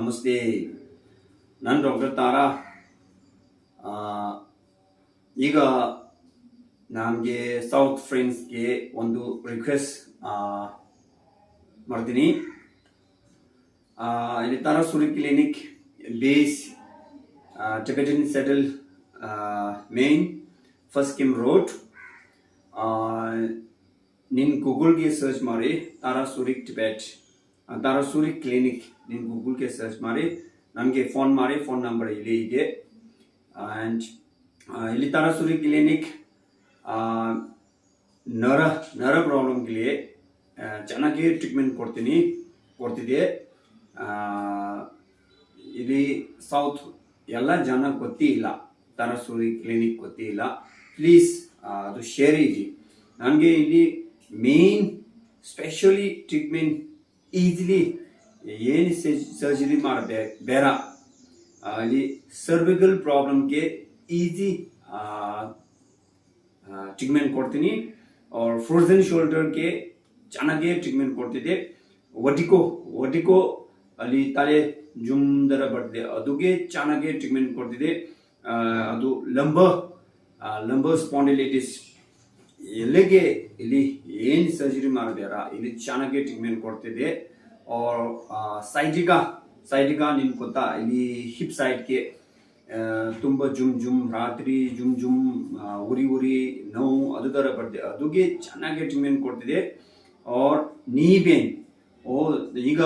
ನಮಸ್ತೆ. ನಾನು ಡಾಕ್ಟರ್ ತಾರಾ. ಈಗ ನಮಗೆ ಸೌತ್ ಫ್ರೆಂಡ್ಸ್ಗೆ ಒಂದು ರಿಕ್ವೆಸ್ಟ್ ಮಾಡ್ತೀನಿ. ಇಲ್ಲಿ Tara Suri clinic base Tibetan settle main first ಕಿಮ್ ರೋಡ್. ನೀನು ಗೂಗಲ್ಗೆ ಸರ್ಚ್ ಮಾಡಿ ತಾರಾ ಸೂರಿ ಟಿಬೆಟ್ ತಾರಾ ಸೂರಿ ಕ್ಲಿನಿಕ್ ನೀನು ಗೂಗಲ್ಗೆ ಸರ್ಚ್ ಮಾಡಿ ನನಗೆ ಫೋನ್ ಮಾಡಿ. ಫೋನ್ ನಂಬರ್ ಇಲ್ಲಿ ಇದೆ. ಆ್ಯಂಡ್ ಇಲ್ಲಿ ತಾರಾ ಸೂರಿ ಕ್ಲಿನಿಕ್ ನರ ಪ್ರಾಬ್ಲಮ್ಗೆ ಚೆನ್ನಾಗಿ ಟ್ರೀಟ್ಮೆಂಟ್ ಕೊಡ್ತಿದೆ. ಇಲ್ಲಿ ಸೌತ್ ಎಲ್ಲ ಜನ ಗೊತ್ತಿಲ್ಲ, ತಾರಾ ಸೂರಿ ಕ್ಲಿನಿಕ್ ಗೊತ್ತಿಲ್ಲ. ಪ್ಲೀಸ್ ಅದು ಶೇರ್ ಇದೆ. ನನಗೆ ಇಲ್ಲಿ ಮೇನ್ ಸ್ಪೆಷಲಿ ಟ್ರೀಟ್ಮೆಂಟ್ ಈಸಿಲಿ ಏನು ಸರ್ಜರಿ ಬೇಡ. ಇಲ್ಲಿ ಸರ್ವಿಕಲ್ ಪ್ರಾಬ್ಲಮ್ಗೆ ಈಸಿ ಟ್ರೀಟ್ಮೆಂಟ್ ಕೊಡ್ತೀನಿ. ಫ್ರೋಝನ್ ಶೋಲ್ಡರ್ಗೆ ಚೆನ್ನಾಗಿ ಟ್ರೀಟ್ಮೆಂಟ್ ಕೊಡ್ತಿದ್ದೆ. ಒಟಿಕೋ ಅಲ್ಲಿ ತಲೆ ಜುಮ್ ದರ ಬರ್ತದೆ, ಅದಕ್ಕೆ ಚೆನ್ನಾಗಿ ಟ್ರೀಟ್ಮೆಂಟ್ ಕೊಡ್ತಿದೆ. ಅದು ಲಂಬರ್ ಸ್ಪಾಂಡಿಲೈಟಿಸ್ ಎಲ್ಲಿಗೆ ಇಲ್ಲಿ ಏನು ಸರ್ಜರಿ ಮಾಡಬೇಡ, ಇಲ್ಲಿ ಚೆನ್ನಾಗಿ ಟ್ರೀಟ್ಮೆಂಟ್ ಕೊಡ್ತಿದೆ. ಸೈಡಿಗ ನಿನ್ ಗೊತ್ತಾ, ಇಲ್ಲಿ ಹಿಪ್ ಸೈಡ್ಗೆ ತುಂಬ ಜುಮ್ ರಾತ್ರಿ ಜುಮ್ ಉರಿ ನೋವು ಅದು ಥರ ಬರ್ತದೆ, ಅದಕ್ಕೆ ಚೆನ್ನಾಗಿ ಟ್ರೀಟ್ಮೆಂಟ್ ಕೊಡ್ತಿದೆ. ನೀ ಪೇನ್ ಈಗ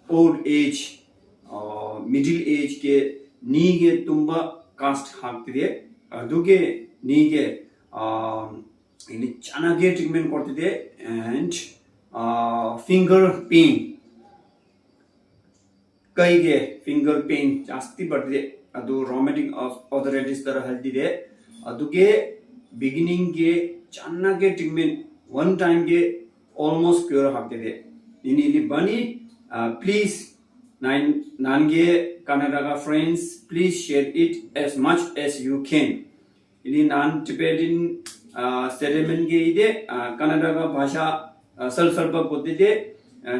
ಓಲ್ಡ್ ಏಜ್ ಮಿಡಿಲ್ ಏಜ್ಗೆ ನೀಗೆ ತುಂಬ ಕಾಸ್ಟ್ ಆಗ್ತಿದೆ, ಅದಕ್ಕೆ ನೀಗೆ ಇಲ್ಲಿ ಚೆನ್ನಾಗಿ ಟ್ರೀಟ್ಮೆಂಟ್ ಕೊಡ್ತಿದೆ. ಆ್ಯಂಡ್ ಫಿಂಗರ್ ಪೇನ್, ಕೈಗೆ ಫಿಂಗರ್ ಪೇನ್ ಜಾಸ್ತಿ ಬರ್ತಿದೆ, ಅದು ರಾಮೆಟಿಕ್ ಆರ್ಥರೈಟಿಸ್ ಥರ ಹೇಳ್ತಿದೆ. ಅದಕ್ಕೆ ಬಿಗಿನಿಂಗ್ಗೆ ಚೆನ್ನಾಗಿ ಟ್ರೀಟ್ಮೆಂಟ್ ಒನ್ ಟೈಮ್ಗೆ ಆಲ್ಮೋಸ್ಟ್ ಕ್ಯೂರ್ ಆಗ್ತಿದೆ. ನೀನು ಇಲ್ಲಿ ಬನ್ನಿ ಪ್ಲೀಸ್. ನನಗೆ ಕನ್ನಡದ friends please share it as much as you can. ಇಲ್ಲಿ ನಾನು ಟಿಬೆಟಿನ್ ಸೆರೆಮನ್ಗೆ ಇದೆ, ಕನ್ನಡದ ಭಾಷಾ ಸ್ವಲ್ಪ ಗೊತ್ತಿದೆ,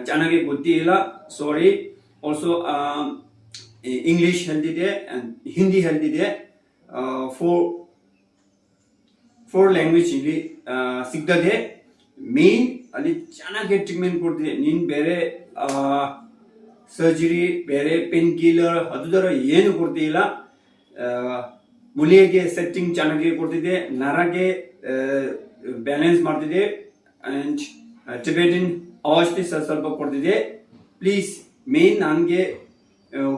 ಚೆನ್ನಾಗಿ ಗೊತ್ತಿಲ್ಲ, ಸಾರಿ. ಆಲ್ಸೋ ಇಂಗ್ಲಿಷ್ ಹೇಳ್ತಿದೆ, ಹಿಂದಿ ಹೇಳ್ತಿದೆ. ಫೋರ್ ಲ್ಯಾಂಗ್ವೇಜ್ ಇಲ್ಲಿ ಸಿಗ್ತದೆ. ಮೇನ್ ಅಲ್ಲಿ ಚೆನ್ನಾಗಿ ಟ್ರೀಟ್ಮೆಂಟ್ ಕೊಡ್ತಿದೆ. ನೀನು ಬೇರೆ ಸರ್ಜರಿ, ಬೇರೆ ಪೇನ್ ಕಿಲ್ಲರ್ ಅದು ಥರ ಏನು ಕೊಡ್ತಿಲ್ಲ. ಮುಲಿಗೆ ಸೆಟ್ಟಿಂಗ್ ಚೆನ್ನಾಗಿ ಕೊಡ್ತಿದೆ, ನರಗೆ ಬ್ಯಾಲೆನ್ಸ್ ಮಾಡ್ತಿದೆ. ಆ್ಯಂಡ್ ಟಿಬೆಟಿನ್ ಔಷಧಿ ಸ್ವಲ್ಪ ಕೊಡ್ತಿದೆ. ಪ್ಲೀಸ್ ಮೇನ್ ನನಗೆ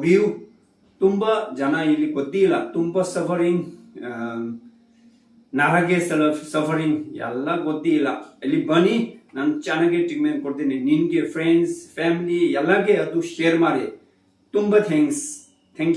ವ್ಯೂ ತುಂಬ ಜನ ಇಲ್ಲಿ ಗೊತ್ತಿಲ್ಲ, ತುಂಬ ಸಫರಿಂಗ್, ನರಗೆ ಸಫರಿಂಗ್ ಎಲ್ಲ ಗೊತ್ತಿಲ್ಲ. ಇಲ್ಲಿ ಬನ್ನಿ, ನಾನು ಚೆನ್ನಾಗಿ ಟ್ರೀಟ್ಮೆಂಟ್ ಕೊಡ್ತೀನಿ. ನಿನಗೆ ಫ್ರೆಂಡ್ಸ್ ಫ್ಯಾಮಿಲಿ ಎಲ್ಲರಿಗೆ ಅದು ಶೇರ್ ಮಾಡಿ. ತುಂಬ ಥ್ಯಾಂಕ್ ಯು.